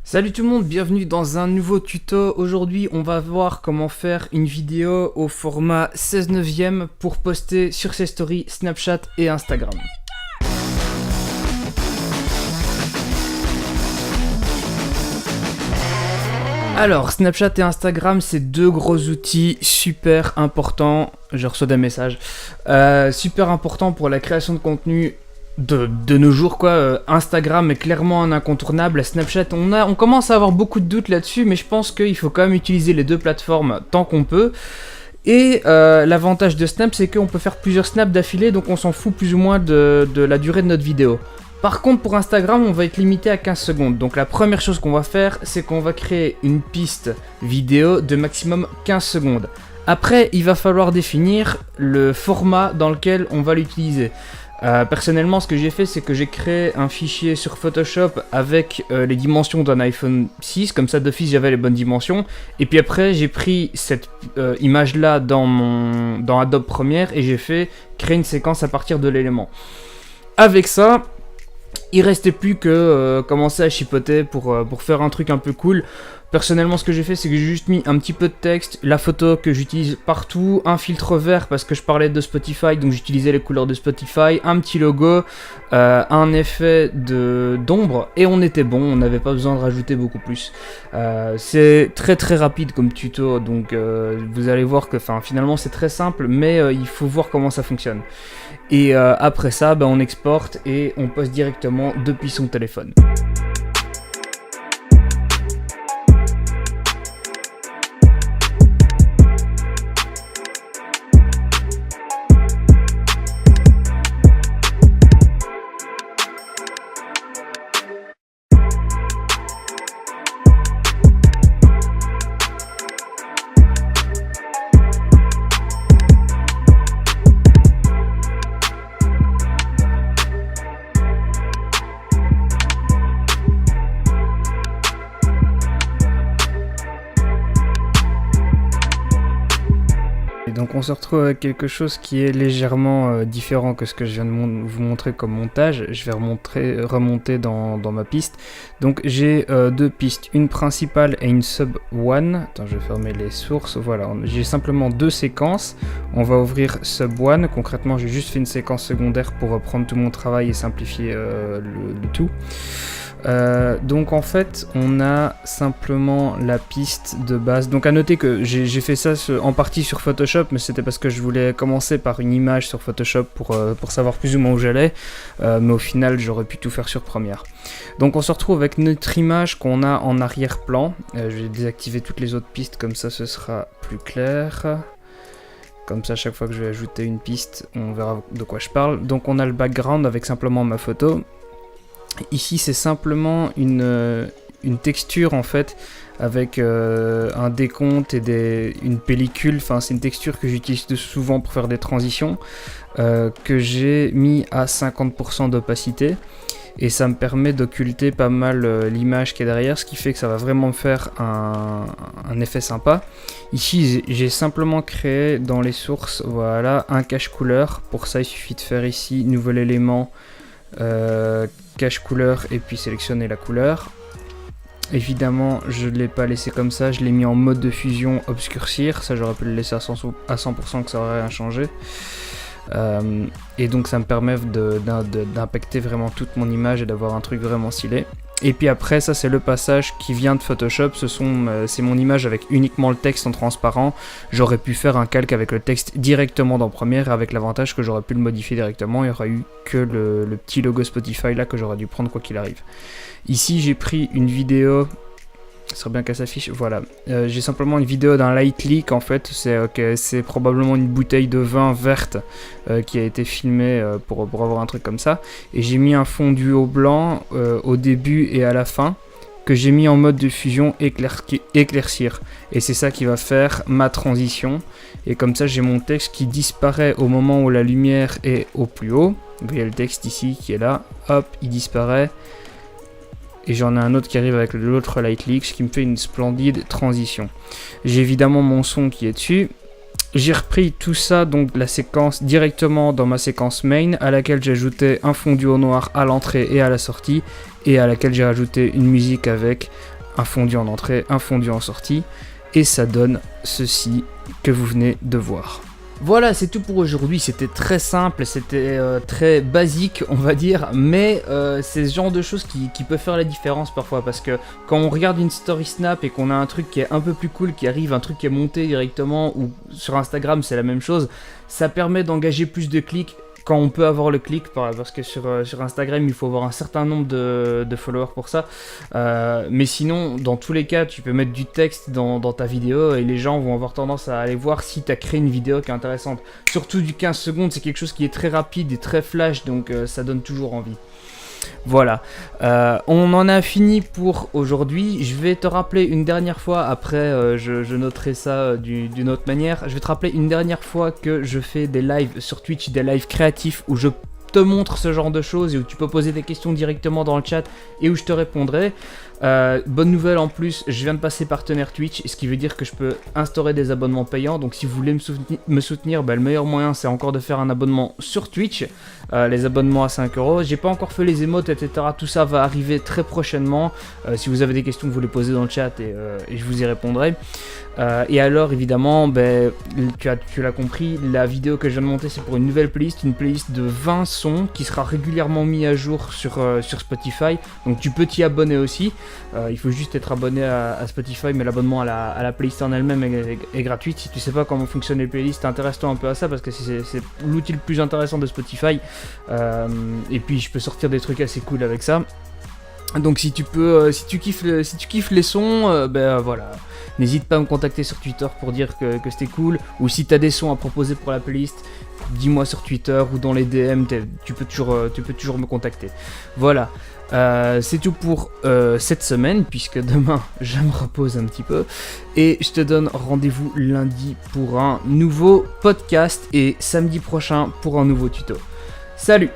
Salut tout le monde, bienvenue dans un nouveau tuto. Aujourd'hui, on va voir comment faire une vidéo au format 16/9 pour poster sur ses stories Snapchat et Instagram. Alors, Snapchat et Instagram, c'est deux gros outils super importants. Je reçois des messages. Super importants pour la création de contenu de nos jours, quoi. Instagram est clairement un incontournable. Snapchat, on commence à avoir beaucoup de doutes là-dessus, mais je pense qu'il faut quand même utiliser les deux plateformes tant qu'on peut. Et l'avantage de Snap, c'est qu'on peut faire plusieurs snaps d'affilée, donc on s'en fout plus ou moins de la durée de notre vidéo. Par contre, pour Instagram, on va être limité à 15 secondes. Donc la première chose qu'on va faire, c'est qu'on va créer une piste vidéo de maximum 15 secondes. Après, il va falloir définir le format dans lequel on va l'utiliser. Personnellement, ce que j'ai fait, c'est que j'ai créé un fichier sur Photoshop avec les dimensions d'un iPhone 6, comme ça d'office j'avais les bonnes dimensions. Et puis après, j'ai pris cette image-là dans Adobe Premiere et j'ai fait créer une séquence à partir de l'élément. Avec ça, il restait plus que commencer à chipoter pour faire un truc un peu cool. Personnellement, ce que j'ai fait, c'est que j'ai juste mis un petit peu de texte, la photo que j'utilise partout, un filtre vert parce que je parlais de Spotify, donc j'utilisais les couleurs de Spotify, un petit logo, un effet d'ombre, et on était bon, on n'avait pas besoin de rajouter beaucoup plus. C'est très très rapide comme tuto, donc vous allez voir que finalement c'est très simple, mais il faut voir comment ça fonctionne. Et après ça, on exporte et on poste directement depuis son téléphone. Donc on se retrouve avec quelque chose qui est légèrement différent que ce que je viens de vous montrer comme montage. Je vais remonter dans ma piste. Donc j'ai deux pistes, une principale et une sub one. Attends, je vais fermer les sources. Voilà, j'ai simplement deux séquences. On va ouvrir sub one. Concrètement, j'ai juste fait une séquence secondaire pour reprendre tout mon travail et simplifier le tout. Donc en fait on a simplement la piste de base. Donc à noter que j'ai fait ça en partie sur Photoshop, mais c'était parce que je voulais commencer par une image sur Photoshop pour savoir plus ou moins où j'allais, mais au final j'aurais pu tout faire sur Premiere. Donc on se retrouve avec notre image qu'on a en arrière-plan. Je vais désactiver toutes les autres pistes, comme ça ce sera plus clair. Comme ça, chaque fois que je vais ajouter une piste, on verra de quoi je parle. Donc on a le background avec simplement ma photo. Ici c'est simplement une texture en fait avec un décompte et une pellicule. Enfin c'est une texture que j'utilise souvent pour faire des transitions, que j'ai mis à 50% d'opacité et ça me permet d'occulter pas mal l'image qui est derrière, ce qui fait que ça va vraiment me faire un effet sympa. Ici j'ai simplement créé dans les sources, voilà, un cache couleur. Pour ça il suffit de faire ici nouvel élément, cache couleur, et puis sélectionner la couleur. Évidemment je ne l'ai pas laissé comme ça, je l'ai mis en mode de fusion obscurcir. Ça j'aurais pu le laisser à 100% que ça aurait rien changé. Et donc ça me permet d'impacter vraiment toute mon image et d'avoir un truc vraiment stylé. Et puis après ça c'est le passage qui vient de Photoshop, c'est mon image avec uniquement le texte en transparent. J'aurais pu faire un calque avec le texte directement dans Premiere, avec l'avantage que j'aurais pu le modifier directement, il n'y aurait eu que le petit logo Spotify là que j'aurais dû prendre quoi qu'il arrive. Ici j'ai pris une vidéo, ça serait bien qu'elle s'affiche, voilà. J'ai simplement une vidéo d'un light leak en fait, c'est probablement une bouteille de vin verte qui a été filmée pour avoir un truc comme ça. Et j'ai mis un fondu au blanc au début et à la fin, que j'ai mis en mode de fusion éclaircir. Et c'est ça qui va faire ma transition. Et comme ça j'ai mon texte qui disparaît au moment où la lumière est au plus haut. Vous voyez le texte ici qui est là, hop, il disparaît. Et j'en ai un autre qui arrive avec l'autre light leak, ce qui me fait une splendide transition. J'ai évidemment mon son qui est dessus. J'ai repris tout ça, donc la séquence, directement dans ma séquence main, à laquelle j'ai ajouté un fondu au noir à l'entrée et à la sortie, et à laquelle j'ai rajouté une musique avec un fondu en entrée, un fondu en sortie, et ça donne ceci que vous venez de voir. Voilà, c'est tout pour aujourd'hui, c'était très simple, c'était très basique on va dire, mais c'est ce genre de choses qui peut faire la différence parfois, parce que quand on regarde une story Snap et qu'on a un truc qui est un peu plus cool qui arrive, un truc qui est monté directement, ou sur Instagram c'est la même chose, ça permet d'engager plus de clics quand on peut avoir le clic, parce que sur Instagram il faut avoir un certain nombre de followers pour ça, mais sinon dans tous les cas tu peux mettre du texte dans ta vidéo et les gens vont avoir tendance à aller voir si tu as créé une vidéo qui est intéressante. Surtout du 15 secondes, c'est quelque chose qui est très rapide et très flash, donc ça donne toujours envie. Voilà, on en a fini pour aujourd'hui. Je vais te rappeler une dernière fois, après je noterai ça d'une autre manière. Je vais te rappeler une dernière fois que je fais des lives sur Twitch, des lives créatifs où je te montre ce genre de choses et où tu peux poser des questions directement dans le chat et où je te répondrai. Bonne nouvelle en plus, je viens de passer partenaire Twitch, ce qui veut dire que je peux instaurer des abonnements payants. Donc si vous voulez me soutenir, le meilleur moyen c'est encore de faire un abonnement sur Twitch. Les abonnements à 5€. J'ai pas encore fait les emotes, etc. Tout ça va arriver très prochainement. Si vous avez des questions, vous les posez dans le chat et je vous y répondrai. Et alors évidemment, tu l'as compris, la vidéo que je viens de monter c'est pour une nouvelle playlist, une playlist de 20 sons qui sera régulièrement mis à jour sur Spotify. Donc tu peux t'y abonner aussi. Il faut juste être abonné à Spotify, mais l'abonnement à la playlist en elle-même est gratuite. Si tu sais pas comment fonctionnent les playlists, intéresse-toi un peu à ça parce que c'est l'outil le plus intéressant de Spotify. Et puis je peux sortir des trucs assez cool avec ça. Donc si tu kiffes les sons, voilà, n'hésite pas à me contacter sur Twitter pour dire que c'était cool. Ou si t'as des sons à proposer pour la playlist, dis-moi sur Twitter ou dans les DM, tu peux toujours me contacter. Voilà. C'est tout pour cette semaine, puisque demain je me repose un petit peu et je te donne rendez-vous lundi pour un nouveau podcast et samedi prochain pour un nouveau tuto. Salut!